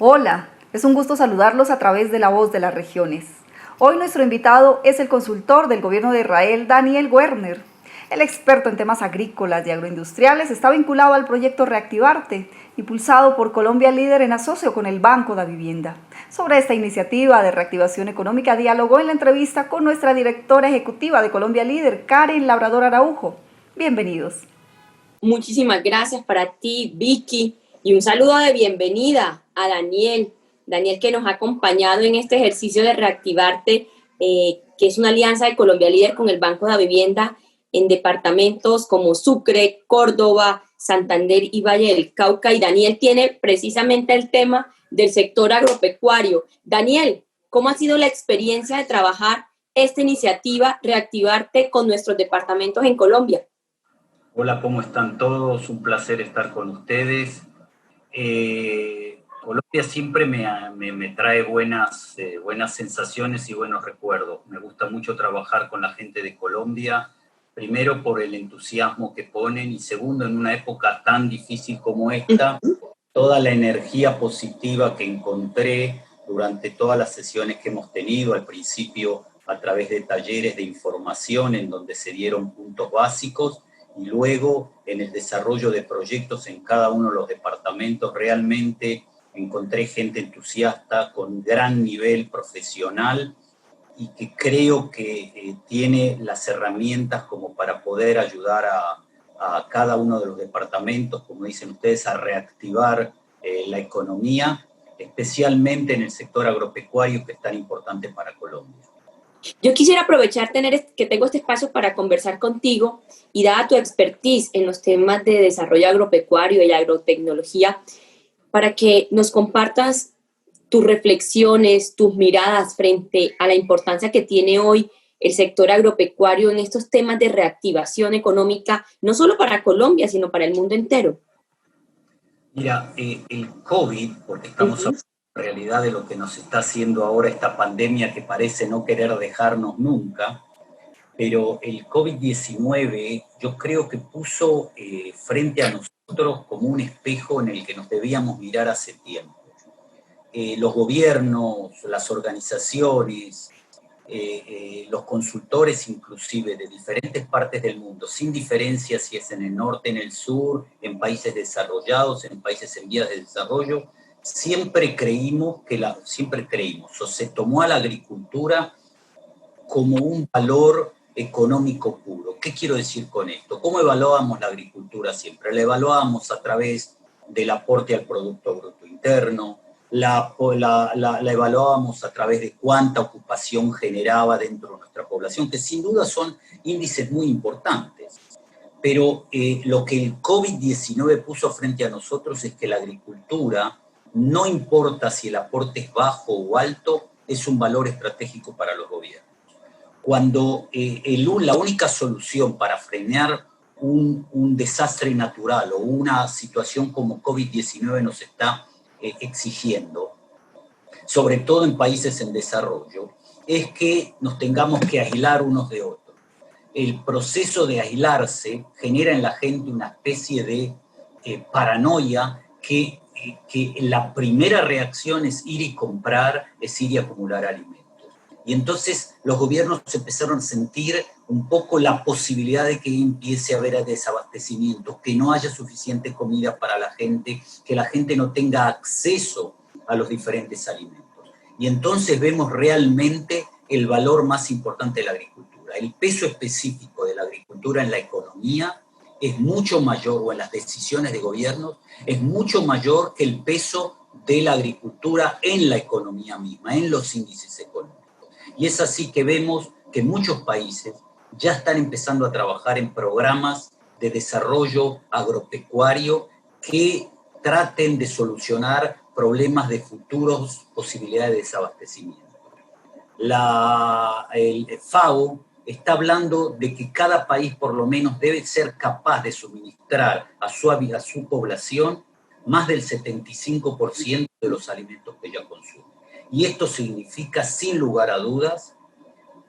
Hola, es un gusto saludarlos a través de La Voz de las Regiones. Hoy nuestro invitado es el consultor del gobierno de Israel, Daniel Werner. El experto en temas agrícolas y agroindustriales está vinculado al proyecto Reactivarte, impulsado por Colombia Líder en asocio con el Banco de Vivienda. Sobre esta iniciativa de reactivación económica dialogó en la entrevista con nuestra directora ejecutiva de Colombia Líder, Karen Labrador Araujo. Bienvenidos. Muchísimas gracias para ti, Vicky, y un saludo de bienvenida a Daniel. Daniel, que nos ha acompañado en este ejercicio de Reactivarte, que es una alianza de Colombia Líder con el Banco de Vivienda en departamentos como Sucre, Córdoba, Santander y Valle del Cauca. Y Daniel tiene precisamente el tema del sector agropecuario. Daniel, ¿cómo ha sido la experiencia de trabajar esta iniciativa Reactivarte con nuestros departamentos en Colombia? Hola, ¿cómo están todos? Un placer estar con ustedes. Colombia siempre me trae buenas sensaciones y buenos recuerdos. Me gusta mucho trabajar con la gente de Colombia, primero por el entusiasmo que ponen y segundo, en una época tan difícil como esta, toda la energía positiva que encontré durante todas las sesiones que hemos tenido, al principio a través de talleres de información en donde se dieron puntos básicos, y luego en el desarrollo de proyectos en cada uno de los departamentos. Realmente encontré gente entusiasta con gran nivel profesional y que creo que tiene las herramientas como para poder ayudar a cada uno de los departamentos, como dicen ustedes, a reactivar la economía, especialmente en el sector agropecuario, que es tan importante para Colombia. Yo quisiera aprovechar que tengo este espacio para conversar contigo y dada tu expertise en los temas de desarrollo agropecuario y agrotecnología, para que nos compartas tus reflexiones, tus miradas frente a la importancia que tiene hoy el sector agropecuario en estos temas de reactivación económica, no solo para Colombia, sino para el mundo entero. Mira, el COVID, porque estamos hablando en realidad de lo que nos está haciendo ahora esta pandemia que parece no querer dejarnos nunca, pero el COVID-19 yo creo que puso frente a nosotros como un espejo en el que nos debíamos mirar hace tiempo. Los gobiernos, las organizaciones, los consultores inclusive de diferentes partes del mundo, sin diferencia si es en el norte, en el sur, en países desarrollados, en países en vías de desarrollo, siempre creímos o se tomó a la agricultura como un valor económico puro. ¿Qué quiero decir con esto? ¿Cómo evaluábamos la agricultura siempre? La evaluábamos a través del aporte al Producto Bruto Interno, la evaluábamos a través de cuánta ocupación generaba dentro de nuestra población, que sin duda son índices muy importantes. Pero lo que el COVID-19 puso frente a nosotros es que la agricultura, no importa si el aporte es bajo o alto, es un valor estratégico para los gobiernos. Cuando la única solución para frenar un desastre natural o una situación como COVID-19 nos está exigiendo, sobre todo en países en desarrollo, es que nos tengamos que aislar unos de otros. El proceso de aislarse genera en la gente una especie de paranoia que la primera reacción es ir y comprar, es ir y acumular alimentos. Y entonces los gobiernos empezaron a sentir un poco la posibilidad de que empiece a haber desabastecimiento, que no haya suficiente comida para la gente, que la gente no tenga acceso a los diferentes alimentos. Y entonces vemos realmente el valor más importante de la agricultura. El peso específico de la agricultura en la economía es mucho mayor, o en las decisiones de gobierno, es mucho mayor que el peso de la agricultura en la economía misma, en los índices económicos. Y es así que vemos que muchos países ya están empezando a trabajar en programas de desarrollo agropecuario que traten de solucionar problemas de futuras posibilidades de desabastecimiento. El FAO está hablando de que cada país por lo menos debe ser capaz de suministrar a su población más del 75% de los alimentos que ella consume. Y esto significa, sin lugar a dudas,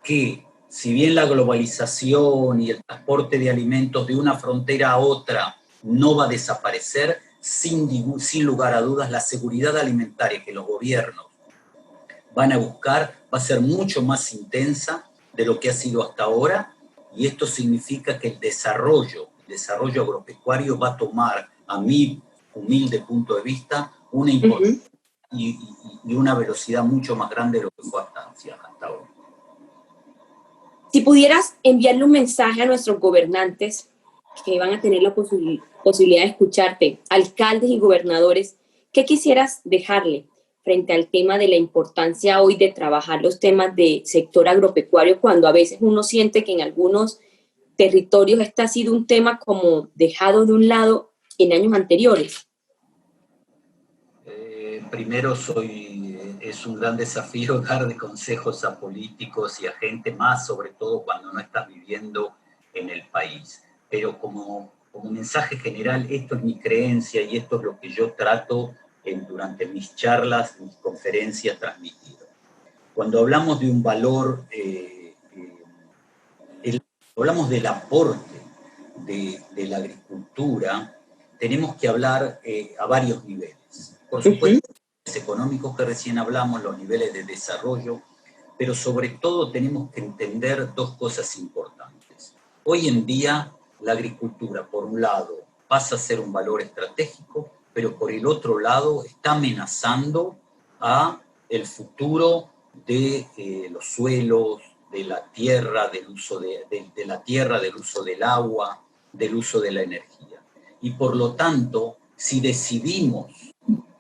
que si bien la globalización y el transporte de alimentos de una frontera a otra no va a desaparecer, sin lugar a dudas, la seguridad alimentaria que los gobiernos van a buscar va a ser mucho más intensa de lo que ha sido hasta ahora, y esto significa que el desarrollo agropecuario va a tomar, a mi humilde punto de vista, una importancia y una velocidad mucho más grande de lo que fue hasta ahora. Si pudieras enviarle un mensaje a nuestros gobernantes que van a tener la posibilidad de escucharte, alcaldes y gobernadores, ¿qué quisieras dejarle frente al tema de la importancia hoy de trabajar los temas de sector agropecuario, cuando a veces uno siente que en algunos territorios este ha sido un tema como dejado de un lado en años anteriores? Primero, es un gran desafío dar de consejos a políticos y a gente más, sobre todo cuando no estás viviendo en el país. Pero como mensaje general, esto es mi creencia y esto es lo que yo trato durante mis charlas, mis conferencias, transmitir. Cuando hablamos de un valor, hablamos del aporte de la agricultura, tenemos que hablar a varios niveles. Por supuesto, los económicos que recién hablamos, los niveles de desarrollo, pero sobre todo tenemos que entender dos cosas importantes. Hoy en día, la agricultura, por un lado, pasa a ser un valor estratégico, pero por el otro lado está amenazando a el futuro de los suelos, de la tierra, del uso de la tierra, del uso del agua, del uso de la energía. Y por lo tanto, si decidimos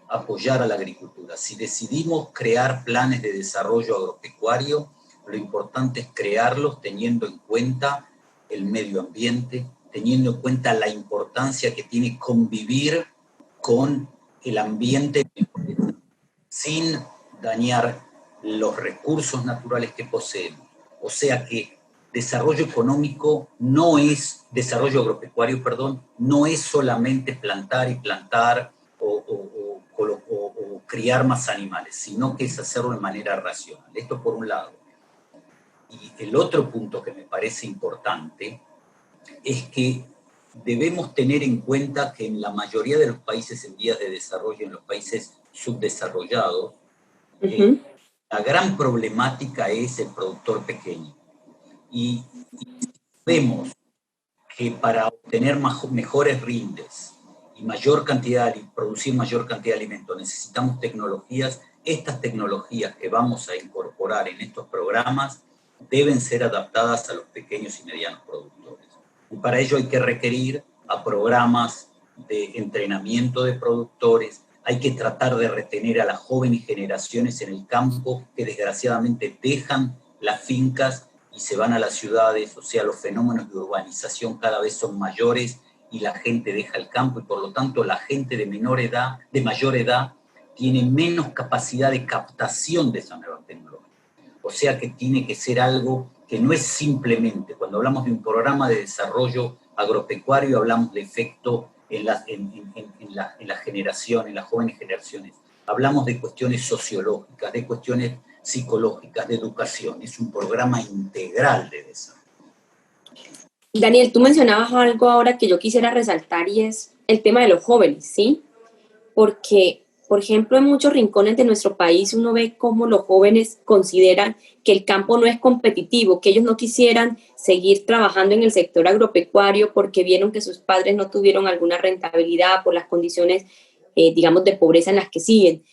apoyar a la agricultura, si decidimos crear planes de desarrollo agropecuario, lo importante es crearlos teniendo en cuenta el medio ambiente, teniendo en cuenta la importancia que tiene convivir con el ambiente sin dañar los recursos naturales que poseemos. O sea que desarrollo agropecuario, no es solamente plantar y plantar o criar más animales, sino que es hacerlo de manera racional. Esto por un lado. Y el otro punto que me parece importante es que debemos tener en cuenta que en la mayoría de los países en vías de desarrollo, en los países subdesarrollados, la gran problemática es el productor pequeño. Y vemos que para obtener mejores rindes y producir mayor cantidad de alimentos necesitamos tecnologías. Estas tecnologías que vamos a incorporar en estos programas deben ser adaptadas a los pequeños y medianos productores. Y para ello hay que requerir a programas de entrenamiento de productores, hay que tratar de retener a las jóvenes generaciones en el campo que desgraciadamente dejan las fincas y se van a las ciudades, o sea, los fenómenos de urbanización cada vez son mayores y la gente deja el campo y por lo tanto la gente de mayor edad, tiene menos capacidad de captación de esa nueva tecnología. O sea que tiene que ser algo que no es simplemente, cuando hablamos de un programa de desarrollo agropecuario, hablamos de efecto en la generación, en las jóvenes generaciones. Hablamos de cuestiones sociológicas, de cuestiones psicológicas, de educación. Es un programa integral de desarrollo. Daniel, tú mencionabas algo ahora que yo quisiera resaltar y es el tema de los jóvenes, ¿sí? Porque, por ejemplo, en muchos rincones de nuestro país uno ve cómo los jóvenes consideran que el campo no es competitivo, que ellos no quisieran seguir trabajando en el sector agropecuario porque vieron que sus padres no tuvieron alguna rentabilidad por las condiciones, digamos, de pobreza en las que siguen.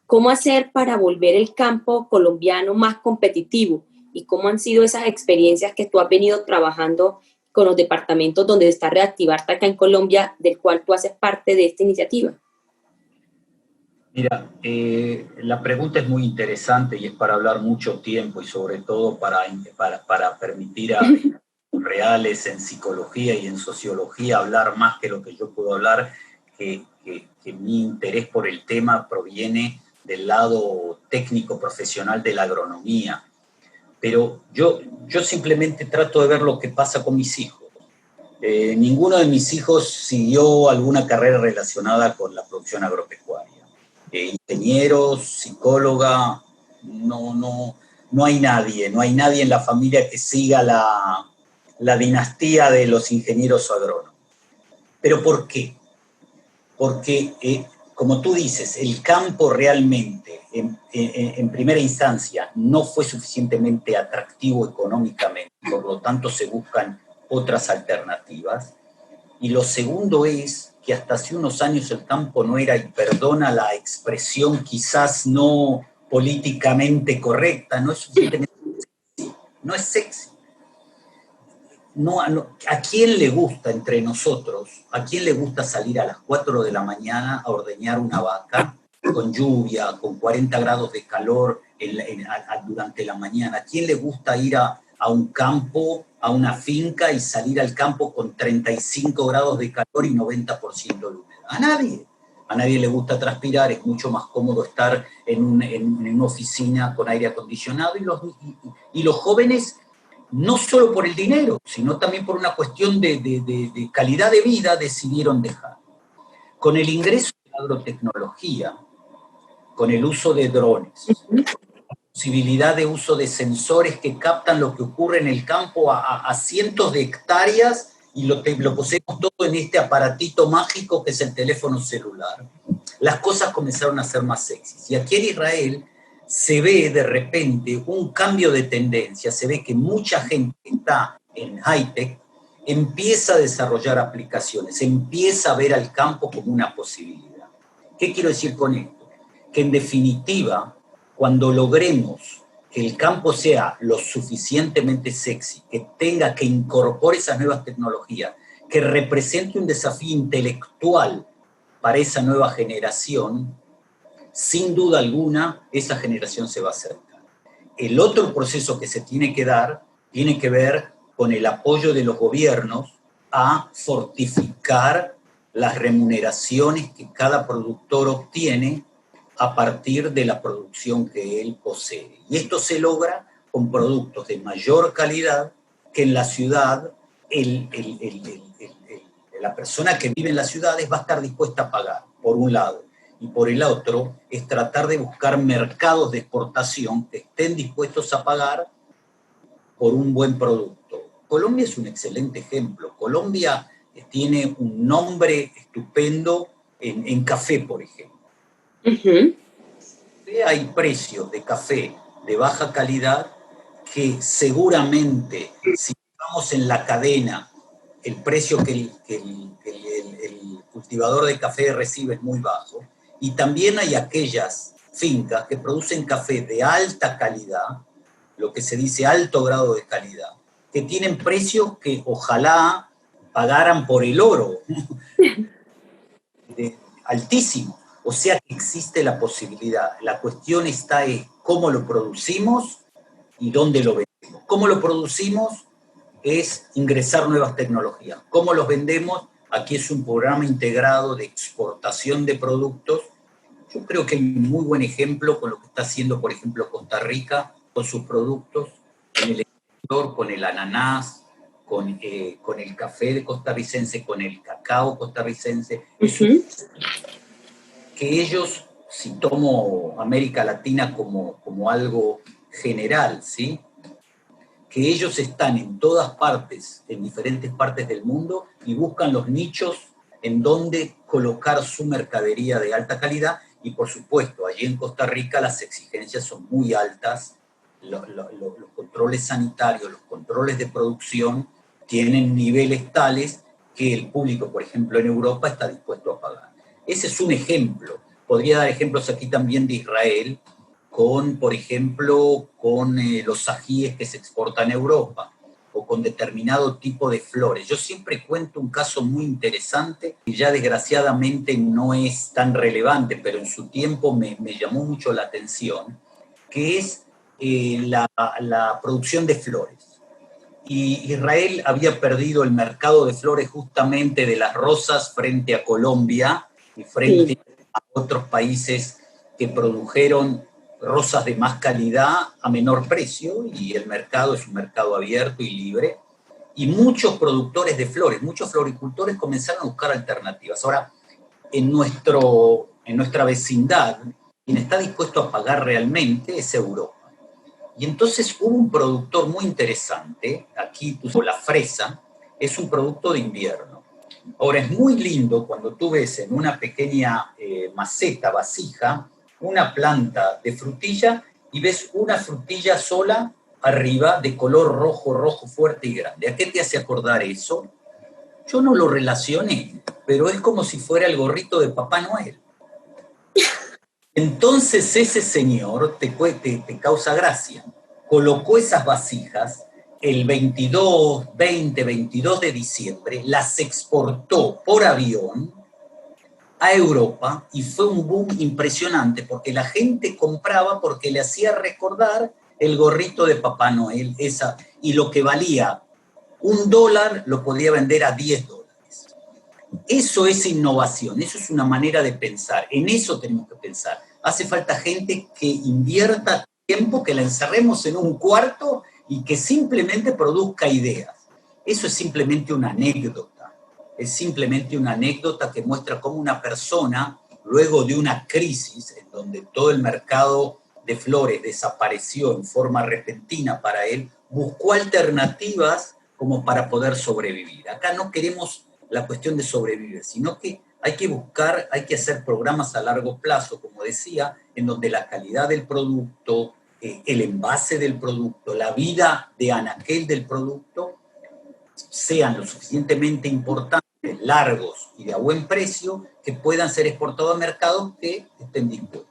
¿Cómo hacer para volver el campo colombiano más competitivo? ¿Y cómo han sido esas experiencias que tú has venido trabajando con los departamentos donde está Reactivarte acá en Colombia, del cual tú haces parte de esta iniciativa? Mira, la pregunta es muy interesante y es para hablar mucho tiempo y sobre todo para permitir a reales en psicología y en sociología hablar más que lo que yo puedo hablar, que mi interés por el tema proviene del lado técnico profesional de la agronomía. Pero yo simplemente trato de ver lo que pasa con mis hijos. Ninguno de mis hijos siguió alguna carrera relacionada con la producción agropecuaria. Ingenieros, psicóloga, no hay nadie en la familia que siga la dinastía de los ingenieros agrónomos. ¿Pero por qué? porque, como tú dices, el campo realmente, en primera instancia, no fue suficientemente atractivo económicamente, por lo tanto se buscan otras alternativas. Y lo segundo es que hasta hace unos años el campo no era, y perdona la expresión quizás no políticamente correcta, no es suficientemente sexy, no es sexy. ¿A quién le gusta entre nosotros, a quién le gusta salir a las 4 de la mañana a ordeñar una vaca con lluvia, con 40 grados de calor durante la mañana? ¿A quién le gusta ir a un campo, a una finca y salir al campo con 35 grados de calor y 90% de humedad? A nadie. A nadie le gusta transpirar, es mucho más cómodo estar en una oficina con aire acondicionado, y los jóvenes, no solo por el dinero, sino también por una cuestión de calidad de vida, decidieron dejar. Con el ingreso de la agrotecnología, con el uso de drones, posibilidad de uso de sensores que captan lo que ocurre en el campo a cientos de hectáreas, y lo poseemos todo en este aparatito mágico que es el teléfono celular, las cosas comenzaron a ser más sexys. Y aquí en Israel se ve de repente un cambio de tendencia, se ve que mucha gente que está en high-tech empieza a desarrollar aplicaciones, empieza a ver al campo como una posibilidad. ¿Qué quiero decir con esto? Que en definitiva, cuando logremos que el campo sea lo suficientemente sexy, que incorpore esas nuevas tecnologías, que represente un desafío intelectual para esa nueva generación, sin duda alguna, esa generación se va a acercar. El otro proceso que se tiene que dar tiene que ver con el apoyo de los gobiernos a fortificar las remuneraciones que cada productor obtiene a partir de la producción que él posee. Y esto se logra con productos de mayor calidad que en la ciudad la persona que vive en las ciudades va a estar dispuesta a pagar, por un lado. Y por el otro, es tratar de buscar mercados de exportación que estén dispuestos a pagar por un buen producto. Colombia es un excelente ejemplo. Colombia tiene un nombre estupendo en café, por ejemplo. Hay precios de café de baja calidad que seguramente, si vamos en la cadena, el precio que el cultivador de café recibe es muy bajo. Y también hay aquellas fincas que producen café de alta calidad, lo que se dice alto grado de calidad, que tienen precios que ojalá pagaran por el oro, altísimo. O sea que existe la posibilidad. La cuestión está en cómo lo producimos y dónde lo vendemos. Cómo lo producimos es ingresar nuevas tecnologías. ¿Cómo los vendemos? Aquí es un programa integrado de exportación de productos. Yo creo que hay un muy buen ejemplo con lo que está haciendo, por ejemplo, Costa Rica con sus productos en el exterior, con el ananás, con el café costarricense, con el cacao costarricense. Que ellos, si tomo América Latina como algo general, ¿sí?, que ellos están en todas partes, en diferentes partes del mundo, y buscan los nichos en donde colocar su mercadería de alta calidad. Y por supuesto, allí en Costa Rica las exigencias son muy altas, los controles sanitarios, los controles de producción tienen niveles tales que el público, por ejemplo, en Europa está dispuesto a pagar. Ese es un ejemplo. Podría dar ejemplos aquí también de Israel, por ejemplo, con los ajíes que se exportan a Europa, o con determinado tipo de flores. Yo siempre cuento un caso muy interesante, que ya desgraciadamente no es tan relevante, pero en su tiempo me llamó mucho la atención, que es la producción de flores. Y Israel había perdido el mercado de flores justamente de las rosas frente a Colombia y frente a otros países que produjeron rosas de más calidad a menor precio, y el mercado es un mercado abierto y libre. Y muchos productores de flores, muchos floricultores comenzaron a buscar alternativas. Ahora, en nuestra vecindad, quien está dispuesto a pagar realmente es Europa. Y entonces hubo un productor muy interesante, aquí la fresa, es un producto de invierno. Ahora, es muy lindo cuando tú ves en una pequeña maceta, vasija, una planta de frutilla y ves una frutilla sola arriba de color rojo, rojo fuerte y grande. ¿A qué te hace acordar eso? Yo no lo relacioné, pero es como si fuera el gorrito de Papá Noel. Entonces ese señor te causa gracia. Colocó esas vasijas el 22 de diciembre, las exportó por avión a Europa y fue un boom impresionante porque la gente compraba porque le hacía recordar el gorrito de Papá Noel, y lo que valía $1 lo podía vender a $10. Eso es innovación, eso es una manera de pensar, en eso tenemos que pensar. Hace falta gente que invierta tiempo, que la encerremos en un cuarto y que simplemente produzca ideas. Eso es simplemente una anécdota, es simplemente una anécdota que muestra cómo una persona, luego de una crisis en donde todo el mercado de flores desapareció en forma repentina para él, buscó alternativas como para poder sobrevivir. Acá no queremos la cuestión de sobrevivir, sino que hay que buscar, hay que hacer programas a largo plazo, como decía, en donde la calidad del producto, el envase del producto, la vida de anaquel del producto, sean lo suficientemente importantes, largos y de a buen precio, que puedan ser exportados a mercados que estén dispuestos.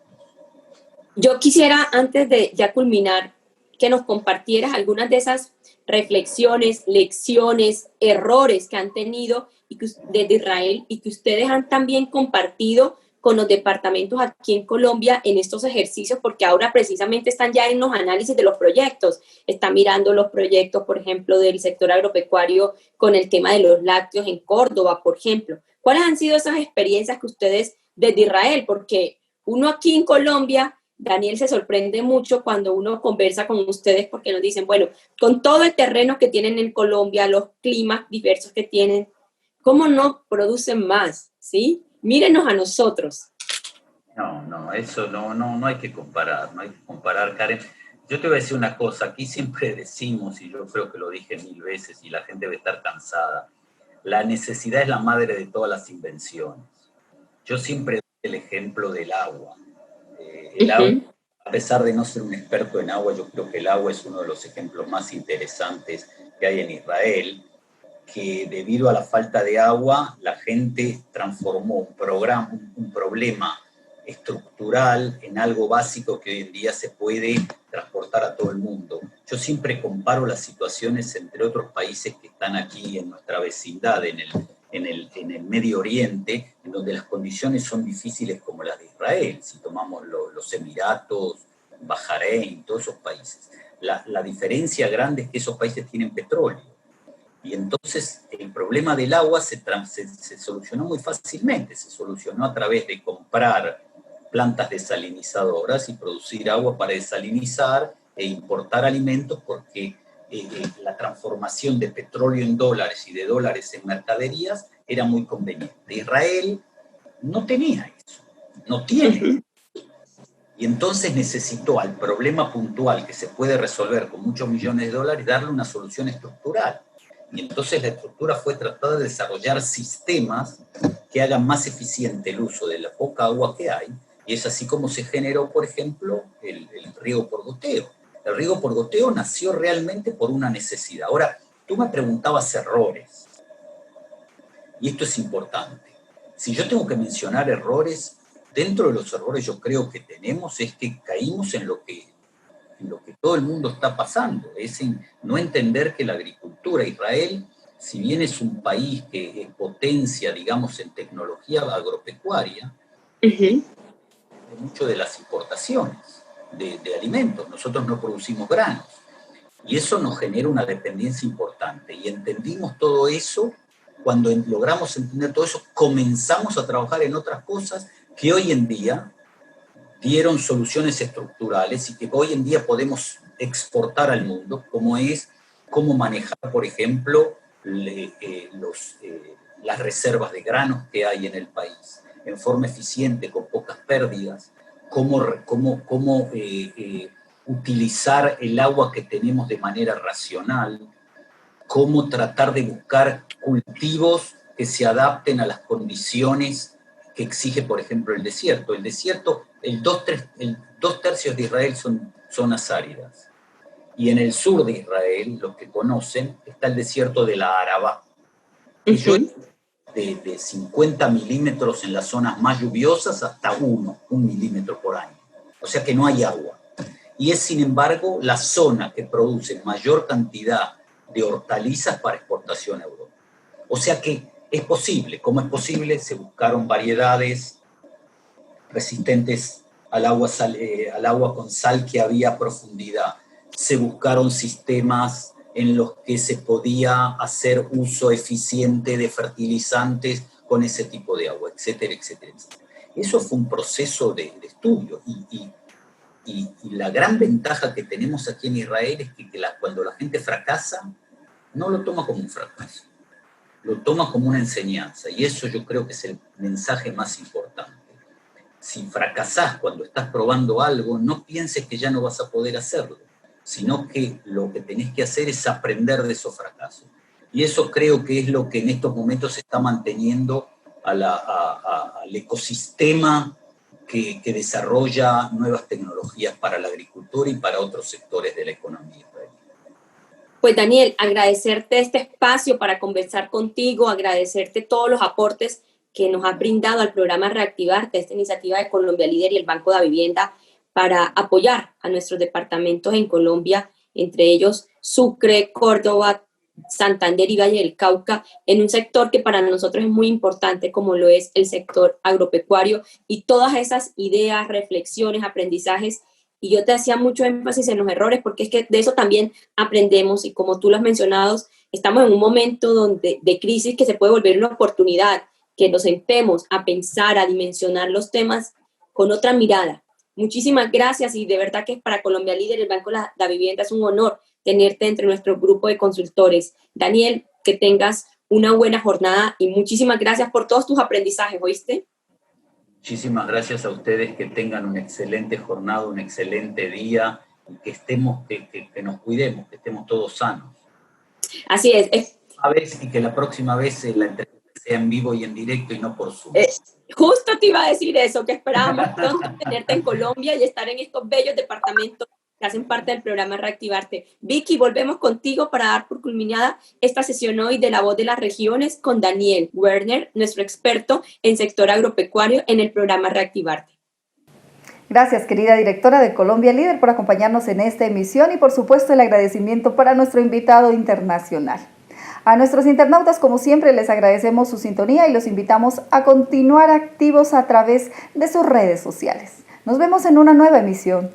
Yo quisiera, antes de ya culminar, que nos compartieras algunas de esas reflexiones, lecciones, errores que han tenido desde Israel y que ustedes han también compartido con los departamentos aquí en Colombia en estos ejercicios, porque ahora precisamente están ya en los análisis de los proyectos. Están mirando los proyectos, por ejemplo, del sector agropecuario con el tema de los lácteos en Córdoba, por ejemplo. ¿Cuáles han sido esas experiencias que ustedes desde Israel? Porque uno aquí en Colombia, Daniel, se sorprende mucho cuando uno conversa con ustedes porque nos dicen, bueno, con todo el terreno que tienen en Colombia, los climas diversos que tienen, ¿cómo no producen más? ¿Sí? Mírenos a nosotros. No, eso no hay que comparar, no hay que comparar, Karen. Yo te voy a decir una cosa, aquí siempre decimos, y yo creo que lo dije 1000 veces y la gente debe estar cansada, la necesidad es la madre de todas las invenciones. Yo siempre doy el ejemplo del agua. El agua, a pesar de no ser un experto en agua, yo creo que el agua es uno de los ejemplos más interesantes que hay en Israel, que debido a la falta de agua, la gente transformó un problema estructural en algo básico que hoy en día se puede transportar a todo el mundo. Yo siempre comparo las situaciones entre otros países que están aquí en nuestra vecindad, en el Medio Oriente, en donde las condiciones son difíciles como las de Israel, si tomamos los Emiratos, Bahrein, todos esos países. La diferencia grande es que esos países tienen petróleo. Y entonces el problema del agua se solucionó muy fácilmente, se solucionó a través de comprar plantas desalinizadoras y producir agua para desalinizar e importar alimentos, porque la transformación de petróleo en dólares y de dólares en mercaderías era muy conveniente. Israel no tenía eso, no tiene. Y entonces necesitó al problema puntual que se puede resolver con muchos millones de dólares darle una solución estructural. Y entonces la estructura fue tratar de desarrollar sistemas que hagan más eficiente el uso de la poca agua que hay, y es así como se generó, por ejemplo, el riego por goteo. El riego por goteo nació realmente por una necesidad. Ahora, tú me preguntabas errores, y esto es importante. Si yo tengo que mencionar errores, dentro de los errores yo creo que tenemos es que caímos en lo que todo el mundo está pasando, es en no entender que la agricultura, Israel, si bien es un país que es potencia, digamos, en tecnología agropecuaria, mucho de las importaciones de alimentos. Nosotros no producimos granos y eso nos genera una dependencia importante. Y entendimos todo eso, cuando logramos entender todo eso, comenzamos a trabajar en otras cosas que hoy en día dieron soluciones estructurales y que hoy en día podemos exportar al mundo, como es cómo manejar, por ejemplo, las reservas de granos que hay en el país en forma eficiente, con pocas pérdidas, cómo utilizar el agua que tenemos de manera racional, cómo tratar de buscar cultivos que se adapten a las condiciones que exige, por ejemplo, el desierto. El desierto, dos tercios de Israel son zonas áridas. Y en el sur de Israel, los que conocen, está el desierto de la Arabá, que de 50 milímetros en las zonas más lluviosas hasta 1 milímetro por año. O sea que no hay agua. Y es, sin embargo, la zona que produce mayor cantidad de hortalizas para exportación a Europa. O sea que es posible. ¿Cómo es posible? Se buscaron variedades resistentes al agua con sal que había a profundidad. Se buscaron sistemas en los que se podía hacer uso eficiente de fertilizantes con ese tipo de agua, etcétera, etcétera, etcétera. Eso fue un proceso de estudio y la gran ventaja que tenemos aquí en Israel es que cuando la gente fracasa, no lo toma como un fracaso, lo toma como una enseñanza, y eso yo creo que es el mensaje más importante. Si fracasás cuando estás probando algo, no pienses que ya no vas a poder hacerlo, sino que lo que tenés que hacer es aprender de esos fracasos. Y eso creo que es lo que en estos momentos está manteniendo al ecosistema que desarrolla nuevas tecnologías para la agricultura y para otros sectores de la economía israelí. Pues Daniel, agradecerte este espacio para conversar contigo, agradecerte todos los aportes que nos has brindado al programa Reactivarte, esta iniciativa de Colombia Líder y el Banco de la Vivienda para apoyar a nuestros departamentos en Colombia, entre ellos Sucre, Córdoba, Santander y Valle del Cauca, en un sector que para nosotros es muy importante, como lo es el sector agropecuario, y todas esas ideas, reflexiones, aprendizajes. Y yo te hacía mucho énfasis en los errores, porque es que de eso también aprendemos, y como tú lo has mencionado, estamos en un momento de crisis que se puede volver una oportunidad, que nos sentemos a pensar, a dimensionar los temas con otra mirada. Muchísimas gracias, y de verdad que para Colombia Líder y el Banco de la Vivienda es un honor tenerte entre nuestro grupo de consultores. Daniel, que tengas una buena jornada y muchísimas gracias por todos tus aprendizajes, ¿oíste? Muchísimas gracias a ustedes, que tengan una excelente jornada, un excelente día, y que nos cuidemos, que estemos todos sanos. Así es. Y que la próxima vez la entrevista sea en vivo y en directo y no por Zoom. Justo te iba a decir eso, que esperábamos pronto tenerte en Colombia y estar en estos bellos departamentos que hacen parte del programa Reactivarte. Vicky, volvemos contigo para dar por culminada esta sesión hoy de La Voz de las Regiones con Daniel Werner, nuestro experto en sector agropecuario en el programa Reactivarte. Gracias, querida directora de Colombia Líder, por acompañarnos en esta emisión, y por supuesto el agradecimiento para nuestro invitado internacional. A nuestros internautas, como siempre, les agradecemos su sintonía y los invitamos a continuar activos a través de sus redes sociales. Nos vemos en una nueva emisión.